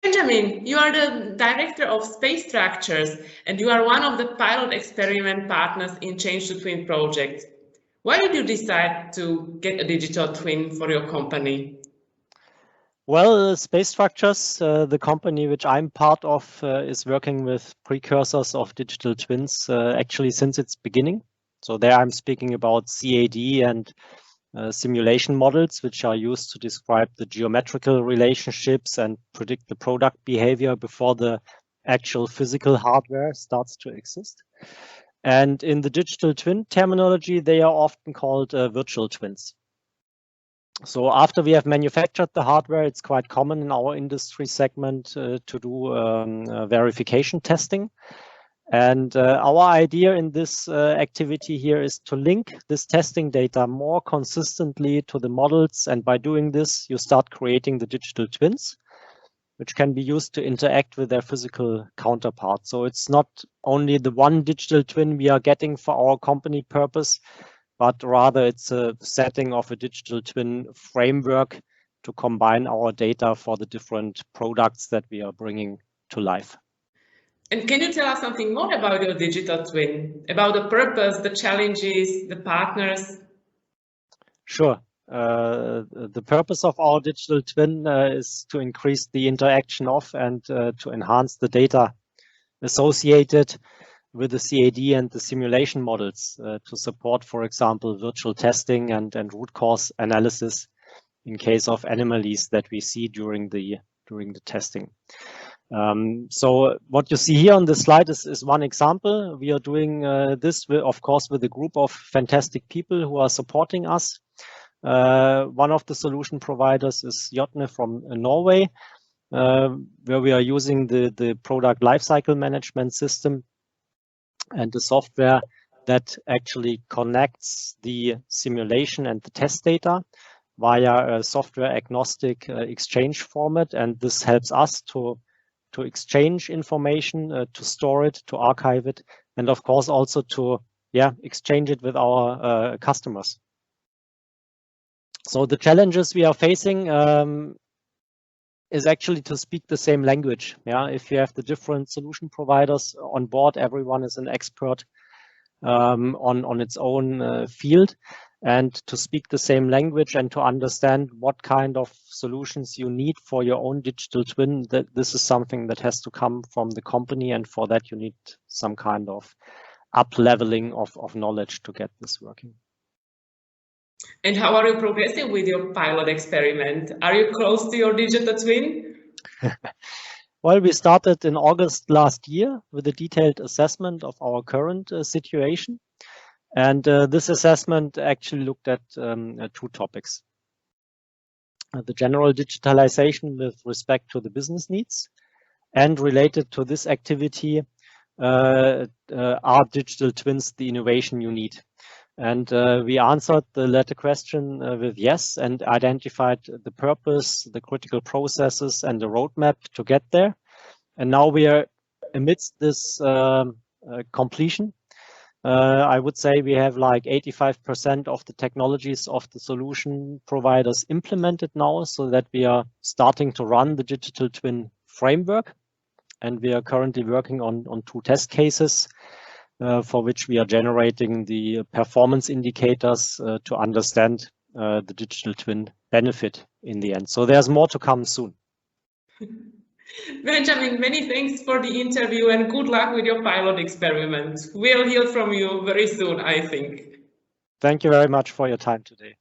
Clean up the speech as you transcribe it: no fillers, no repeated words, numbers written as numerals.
Benjamin, you are the director of Space Structures and you are one of the pilot experiment partners in Change2Twin project. Why did you decide to get a digital twin for your company? Well, Space Structures, the company which I'm part of, is working with precursors of digital twins actually since its beginning. So there I'm speaking about CAD and simulation models, which are used to describe the geometrical relationships and predict the product behavior before the actual physical hardware starts to exist. And in the digital twin terminology, they are often called virtual twins. So after we have manufactured the hardware, it's quite common in our industry segment to do verification testing. And our idea in this activity here is to link this testing data more consistently to the models. And by doing this, you start creating the digital twins, which can be used to interact with their physical counterpart. So it's not only the one digital twin we are getting for our company purpose, but rather it's a setting of a digital twin framework to combine our data for the different products that we are bringing to life. And can you tell us something more about your digital twin, about the purpose, the challenges, the partners? Sure. The purpose of our digital twin is to increase the interaction of and to enhance the data associated with the CAD and the simulation models to support, for example, virtual testing and root cause analysis in case of anomalies that we see during the testing. So what you see here on the slide is one example. We are doing this, of course, with a group of fantastic people who are supporting us. One of the solution providers is Jotne from Norway, where we are using the product lifecycle management system and the software that actually connects the simulation and the test data via a software agnostic exchange format. And this helps us to exchange information, to store it, to archive it, and of course also to exchange it with our customers. So the challenges we are facing is actually to speak the same language. If you have the different solution providers on board, everyone is an expert on its own field, and to speak the same language and to understand what kind of solutions you need for your own digital twin, that this is something that has to come from the company, and for that you need some kind of up-leveling of knowledge to get this working. And how are you progressing with your pilot experiment? Are you close to your digital twin? Well, we started in August last year with a detailed assessment of our current situation. And this assessment actually looked at two topics. The general digitalization with respect to the business needs, and related to this activity, are digital twins the innovation you need? And we answered the latter question with yes, and identified the purpose, the critical processes, and the roadmap to get there. And now we are amidst this completion. I would say we have like 85% of the technologies of the solution providers implemented now, so that we are starting to run the digital twin framework. And we are currently working on 2 test cases for which we are generating the performance indicators to understand the digital twin benefit in the end. So there's more to come soon. Benjamin, many thanks for the interview and good luck with your pilot experiment. We'll hear from you very soon, I think. Thank you very much for your time today.